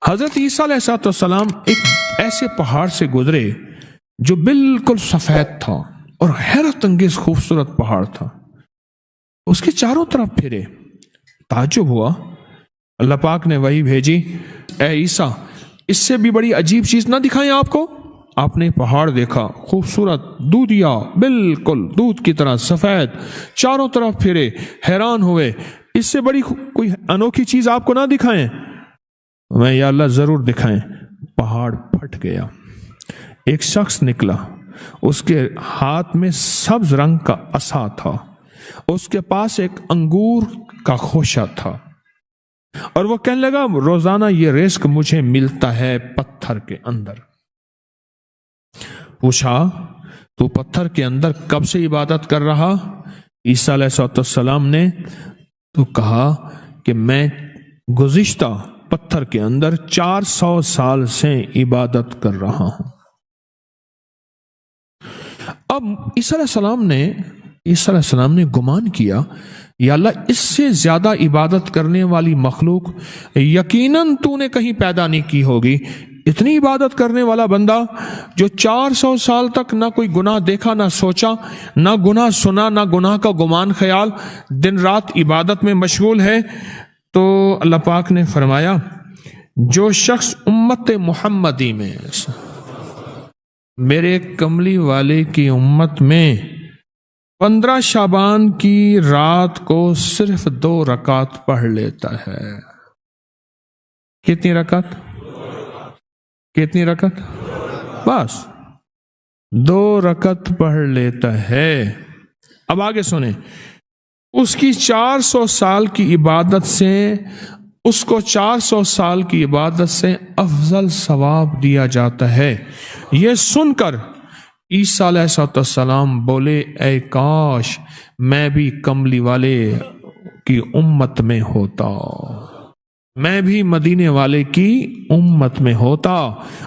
حضرت عیسیٰ علیہ السلام ایک ایسے پہاڑ سے گزرے جو بالکل سفید تھا اور حیرت انگیز خوبصورت پہاڑ تھا. اس کے چاروں طرف پھرے. تعجب ہوا. اللہ پاک نے وحی بھیجی، اے عیسیٰ اس سے بھی بڑی عجیب چیز نہ دکھائیں آپ کو؟ آپ نے پہاڑ دیکھا، خوبصورت، دودھیا، بالکل دودھ کی طرح سفید، چاروں طرف پھرے، حیران ہوئے. اس سے بڑی کوئی انوکھی چیز آپ کو نہ دکھائیں؟ میں یا اللہ ضرور دکھائیں. پہاڑ پھٹ گیا. ایک شخص نکلا، اس کے ہاتھ میں سبز رنگ کا عصا تھا. اس کے پاس ایک انگور کا خوشہ تھا اور وہ کہنے لگا روزانہ یہ رزق مجھے ملتا ہے پتھر کے اندر. پوچھا تو پتھر کے اندر کب سے عبادت کر رہا؟ عیسیٰ علیہ السلام نے تو کہا کہ میں گزشتہ پتھر کے اندر 400 سال سے عبادت کر رہا ہوں. اب عیسیٰ علیہ السلام نے گمان کیا، یا اللہ اس سے زیادہ عبادت کرنے والی مخلوق یقیناً تو نے کہیں پیدا نہیں کی ہوگی. اتنی عبادت کرنے والا بندہ جو 400 سال تک نہ کوئی گناہ دیکھا، نہ سوچا، نہ گناہ سنا، نہ گناہ کا گمان خیال، دن رات عبادت میں مشغول ہے. تو اللہ پاک نے فرمایا جو شخص امت محمدی میں، میرے کملی والے کی امت میں 15 شعبان کی رات کو صرف 2 رکعت پڑھ لیتا ہے. کتنی رکعت؟ بس 2 رکعت پڑھ لیتا ہے. اب آگے سنیں، اس کی 400 سال کی عبادت سے، اس کو 400 سال کی عبادت سے افضل ثواب دیا جاتا ہے. یہ سن کر عیسیٰ علیہ السلام بولے اے کاش میں بھی کملی والے کی امت میں ہوتا، میں بھی مدینے والے کی امت میں ہوتا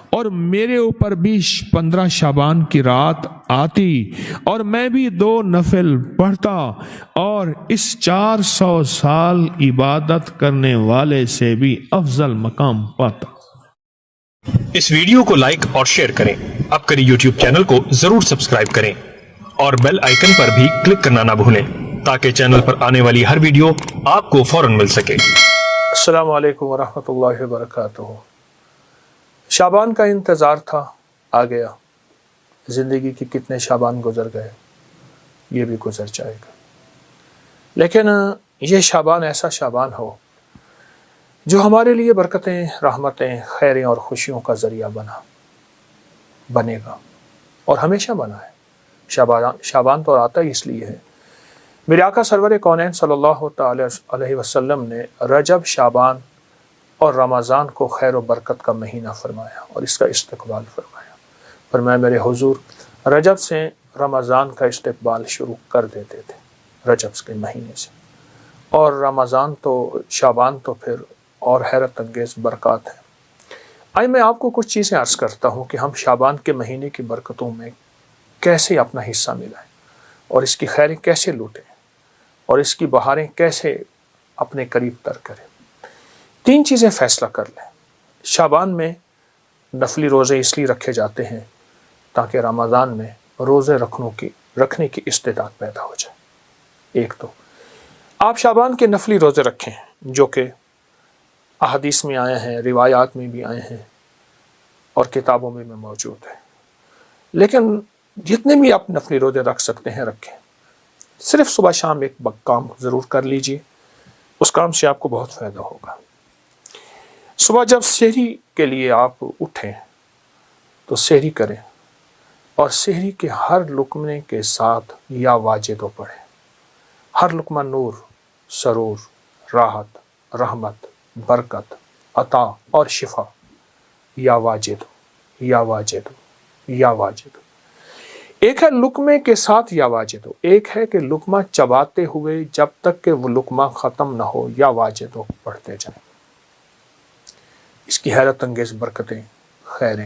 اور میرے اوپر بھی 15 شعبان کی رات آتی اور میں بھی 2 نفل پڑھتا اور اس 400 سال عبادت کرنے والے سے بھی افضل مقام پاتا. اس ویڈیو کو لائک اور شیئر کریں. اب کری یوٹیوب چینل کو ضرور سبسکرائب کریں اور بیل آئیکن پر بھی کلک کرنا نہ بھولیں تاکہ چینل پر آنے والی ہر ویڈیو آپ کو فوراً مل سکے. السلام علیکم ورحمۃ اللہ وبرکاتہ. شعبان کا انتظار تھا، آ گیا. زندگی کی کتنے شعبان گزر گئے، یہ بھی گزر جائے گا. لیکن یہ شعبان ایسا شعبان ہو جو ہمارے لیے برکتیں، رحمتیں، خیریں اور خوشیوں کا ذریعہ بنے گا اور ہمیشہ بنا ہے. شعبان تو آتا ہی اس لیے ہے. میرے آقا سرور کونین صلی اللہ تعالی علیہ وسلم نے رجب، شعبان اور رمضان کو خیر و برکت کا مہینہ فرمایا اور اس کا استقبال فرمایا. فرمایا میرے حضور رجب سے رمضان کا استقبال شروع کر دیتے تھے، رجب کے مہینے سے، اور رمضان تو، شعبان تو پھر اور حیرت انگیز برکات ہیں. آئے میں آپ کو کچھ چیزیں عرض کرتا ہوں کہ ہم شعبان کے مہینے کی برکتوں میں کیسے اپنا حصہ ملائیں اور اس کی خیریں کیسے لوٹیں اور اس کی بہاریں کیسے اپنے قریب تر کریں. 3 چیزیں فیصلہ کر لیں. شعبان میں نفلی روزے اس لیے رکھے جاتے ہیں تاکہ رمضان میں روزے رکھنے کی استعداد پیدا ہو جائے. ایک تو آپ شعبان کے نفلی روزے رکھیں جو کہ احادیث میں آئے ہیں، روایات میں بھی آئے ہیں اور کتابوں میں بھی موجود ہے. لیکن جتنے بھی آپ نفلی روزے رکھ سکتے ہیں رکھیں. صرف صبح شام ایک کام ضرور کر لیجئے، اس کام سے آپ کو بہت فائدہ ہوگا. صبح جب سحری کے لیے آپ اٹھیں تو سحری کریں اور سحری کے ہر لقمے کے ساتھ یا واجدو پڑھیں. ہر لقمہ نور، سرور، راحت، رحمت، برکت، عطا اور شفا. یا واجدو، یا واجدو، یا واجدو. ایک ہے لقمے کے ساتھ یا واجدو، ایک ہے کہ لقمہ چباتے ہوئے جب تک کہ وہ لقمہ ختم نہ ہو یا واجدو پڑھتے جائیں. اس کی حیرت انگیز برکتیں، خیریں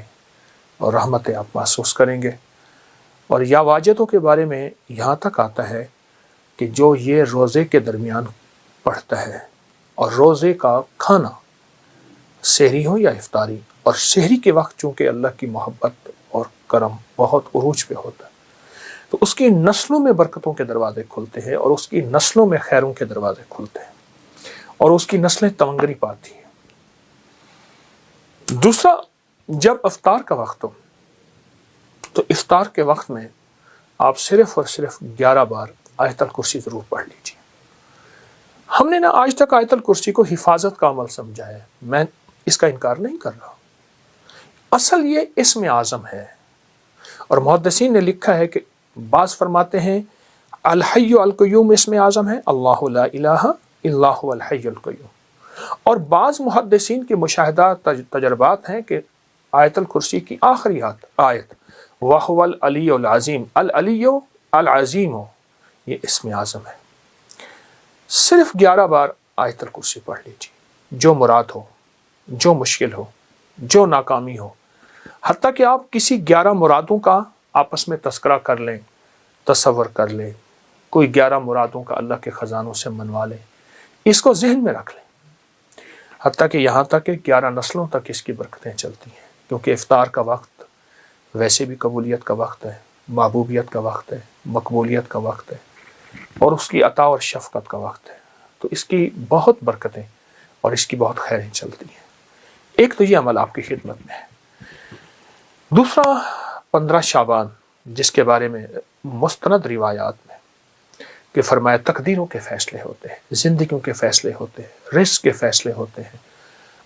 اور رحمتیں آپ محسوس کریں گے. اور یا واجدو کے بارے میں یہاں تک آتا ہے کہ جو یہ روزے کے درمیان پڑھتا ہے، اور روزے کا کھانا سحری ہو یا افطاری، اور سحری کے وقت چونکہ اللہ کی محبت اور کرم بہت عروج پہ ہوتا ہے، تو اس کی نسلوں میں برکتوں کے دروازے کھلتے ہیں، اور اس کی نسلوں میں خیروں کے دروازے کھلتے ہیں، اور اس کی نسلیں تمنگری پاتی ہیں۔ دوسرا، جب افطار کا وقت ہو تو افطار کے وقت میں آپ صرف اور صرف 11 بار آیت الکرسی ضرور پڑھ لیجیے۔ ہم نے آج تک آیت الکرسی کو حفاظت کا عمل سمجھا ہے، میں اس کا انکار نہیں کر رہا، اصل یہ اسم اعظم ہے، اور محدثین نے لکھا ہے کہ بعض فرماتے ہیں الحی القیوم اسم اعظم ہے، اللہ لا الہ الا هو الحی القیوم، اور بعض محدثین کے مشاہدات تجربات ہیں کہ آیت الکرسی کی آخری آیت وَهُوَ الْعَلِيُّ الْعَظِيمُ، العلیُّ العظیم ہو، یہ اسم اعظم ہے۔ صرف 11 بار آیت الکرسی پڑھ لیجیے، جو مراد ہو، جو مشکل ہو، جو ناکامی ہو، حتیٰ کہ آپ کسی 11 مرادوں کا آپس میں تذکرہ کر لیں، تصور کر لیں، کوئی 11 مرادوں کا اللہ کے خزانوں سے منوا لیں، اس کو ذہن میں رکھ لیں، حتیٰ کہ یہاں تک کہ 11 نسلوں تک اس کی برکتیں چلتی ہیں، کیونکہ افطار کا وقت ویسے بھی قبولیت کا وقت ہے، محبوبیت کا وقت ہے، مقبولیت کا وقت ہے، اور اس کی عطا اور شفقت کا وقت ہے، تو اس کی بہت برکتیں اور اس کی بہت خیریں چلتی ہیں۔ ایک تو یہ عمل آپ کی خدمت میں ہے۔ دوسرا، 15 شعبان، جس کے بارے میں مستند روایات میں کہ فرمایا تقدیروں کے فیصلے ہوتے ہیں، زندگیوں کے فیصلے ہوتے ہیں، رزق کے فیصلے ہوتے ہیں،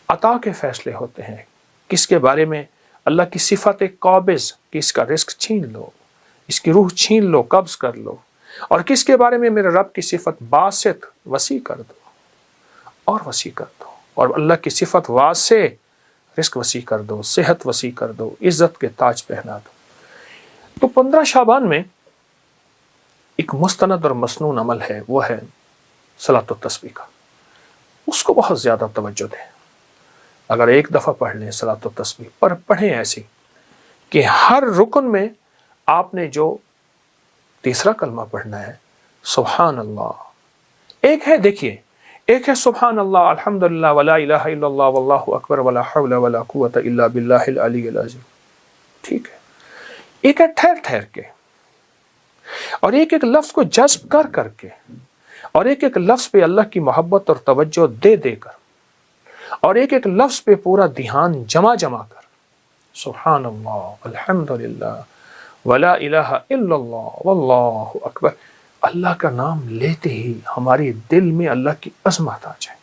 عطا کے فیصلے ہوتے ہیں، کس کے بارے میں اللہ کی صفت قابض کہ اس کا رزق چھین لو، اس کی روح چھین لو، قبض کر لو، اور کس کے بارے میں میرے رب کی صفت باسط وسیع کر دو اور وسیع کر دو، اور اللہ کی صفت واسع رزق وسیع کر دو، صحت وسیع کر دو، عزت کے تاج پہنا دو۔ تو 15 شعبان میں ایک مستند اور مسنون عمل ہے، وہ ہے صلاۃ التسبیح کا، اس کو بہت زیادہ توجہ دیں۔ اگر ایک دفعہ پڑھ لیں صلاۃ التسبیح، پر پڑھیں ایسی کہ ہر رکن میں آپ نے جو تیسرا کلمہ پڑھنا ہے سبحان اللہ، ایک ہے، دیکھیے، ایک ہے سبحان اللہ الحمدللہ ولا الہ الا اللہ واللہ اکبر ولا حول ولا قوت الا باللہ العلی العظیم، ٹھیک ہے، ایک ہے ٹھہر ٹھہر کے، اور ایک ایک لفظ کو جذب کر کر کے، اور ایک ایک لفظ پہ اللہ کی محبت اور توجہ دے دے کر، اور ایک ایک لفظ پہ پورا دھیان جمع کر، سبحان اللہ الحمدللہ ولا الہ الا اللہ واللہ اکبر۔ اللہ کا نام لیتے ہی ہمارے دل میں اللہ کی عظمت آ جائے،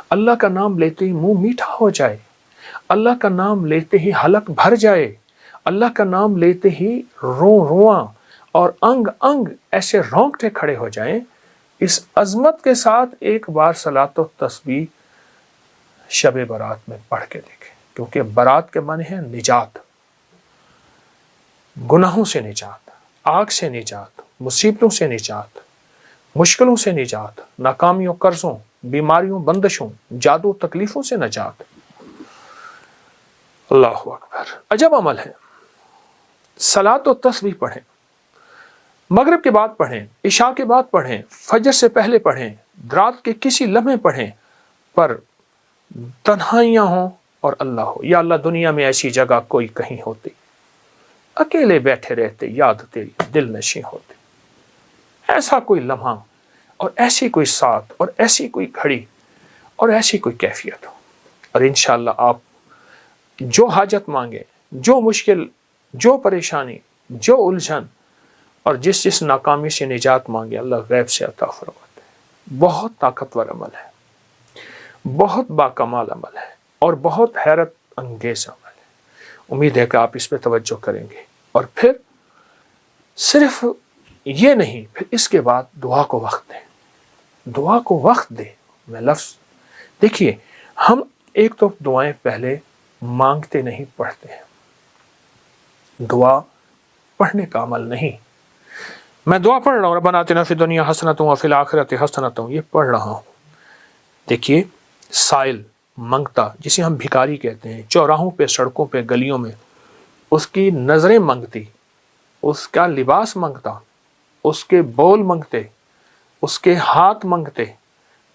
اللہ کا نام لیتے ہی منہ میٹھا ہو جائے، اللہ کا نام لیتے ہی حلق بھر جائے، اللہ کا نام لیتے ہی رواں اور انگ انگ ایسے رونگٹے کھڑے ہو جائیں۔ اس عظمت کے ساتھ ایک بار صلاۃ و تسبیح شب برات میں پڑھ کے دیکھیں، کیونکہ برات کے معنی ہے نجات، گناہوں سے نجات، آگ سے نجات، مصیبتوں سے نجات، مشکلوں سے نجات، ناکامیوں، قرضوں، بیماریوں، بندشوں، جادو، تکلیفوں سے نجات۔ اللہ اکبر، عجب عمل ہے۔ صلاۃ و تسبیح پڑھیں، مغرب کے بعد پڑھیں، عشاء کے بعد پڑھیں، فجر سے پہلے پڑھیں، رات کے کسی لمحے پڑھیں، پر تنہائیاں ہوں اور اللہ ہو، یا اللہ دنیا میں ایسی جگہ کوئی کہیں ہوتی، اکیلے بیٹھے رہتے، یاد تیری دل نشیں ہوتے، ایسا کوئی لمحہ اور ایسی کوئی ساتھ اور ایسی کوئی گھڑی اور ایسی کوئی کیفیت ہو، اور انشاءاللہ آپ جو حاجت مانگے، جو مشکل، جو پریشانی، جو الجھن اور جس ناکامی سے نجات مانگے، اللہ غیب سے عطا فرماتے ہیں۔ بہت طاقتور عمل ہے، بہت باکمال عمل ہے، اور بہت حیرت انگیز عمل ہے۔ امید ہے کہ آپ اس پہ توجہ کریں گے، اور پھر صرف یہ نہیں، پھر اس کے بعد دعا کو وقت دیں، دعا کو وقت دیں۔ میں لفظ دیکھیے، ہم ایک تو دعائیں پہلے مانگتے نہیں، پڑھتے ہیں۔ دعا پڑھنے کا عمل نہیں، میں دعا پڑھ رہا ہوں ربنا آتنا فی الدنیا حسنۃ وفی الآخرۃ حسنۃ، یہ پڑھ رہا ہوں۔ دیکھیے، سائل، منگتا، جسے ہم بھکاری کہتے ہیں، چوراہوں پہ، سڑکوں پہ، گلیوں میں، اس کی نظریں منگتی، اس کا لباس منگتا، اس کے بول منگتے، اس کے ہاتھ منگتے،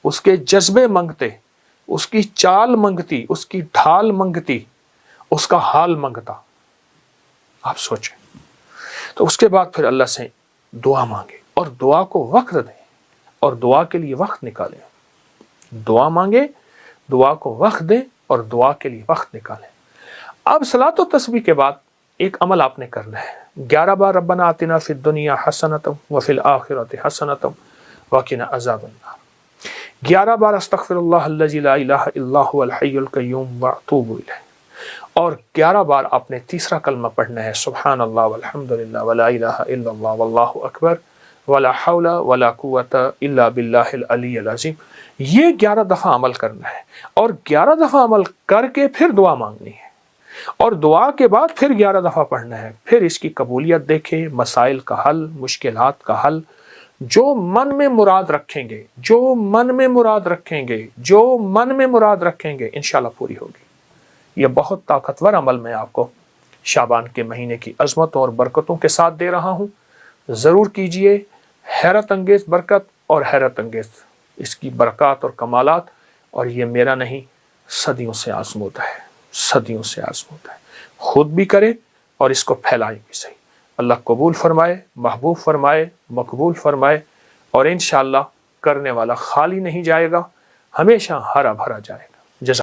اس کے جذبے منگتے، اس کی چال منگتی، اس کی ڈھال منگتی، اس کا حال منگتا. آپ سوچیں. تو اس کے بعد پھر اللہ سے دعا مانگے اور دعا کو وقت دیں اور دعا کے لیے وقت نکالیں. دعا مانگے، دعا کو وقت دیں اور دعا کے لیے وقت نکالیں. اب صلاۃ و تسبیح کے بعد ایک عمل آپ نے کرنا ہے. 11 بار ربنا آتنا فی الدنیا حسنۃ وفی الآخرۃ حسنۃ وقنا عذاب النار. 11 بار استغفر اللہ الذی لا الہ الا هو الحی القیوم واتوب الیہ. اور 11 بار آپ نے تیسرا کلمہ پڑھنا ہے سبحان اللہ والحمد للہ ولا الہ الا اللہ واللہ اکبر ولا حول ولا قوت الا باللہ العلی العظیم. یہ 11 دفعہ عمل کرنا ہے اور 11 دفعہ عمل کر کے پھر دعا مانگنی ہے اور دعا کے بعد پھر 11 دفعہ پڑھنا ہے. پھر اس کی قبولیت دیکھیں، مسائل کا حل، مشکلات کا حل. جو من میں مراد رکھیں گے، جو من میں مراد رکھیں گے، جو من میں مراد رکھیں گے انشاءاللہ پوری ہوگی. یہ بہت طاقتور عمل میں آپ کو شعبان کے مہینے کی عظمتوں اور برکتوں کے ساتھ دے رہا ہوں. ضرور کیجئے. حیرت انگیز برکت اور حیرت انگیز اس کی برکات اور کمالات. اور یہ میرا نہیں، صدیوں سے آزمودہ ہے، صدیوں سے آزمودہ ہے. خود بھی کریں اور اس کو پھیلائیں بھی صحیح. اللہ قبول فرمائے، محبوب فرمائے، مقبول فرمائے. اور انشاءاللہ کرنے والا خالی نہیں جائے گا، ہمیشہ ہرا بھرا جائے گا.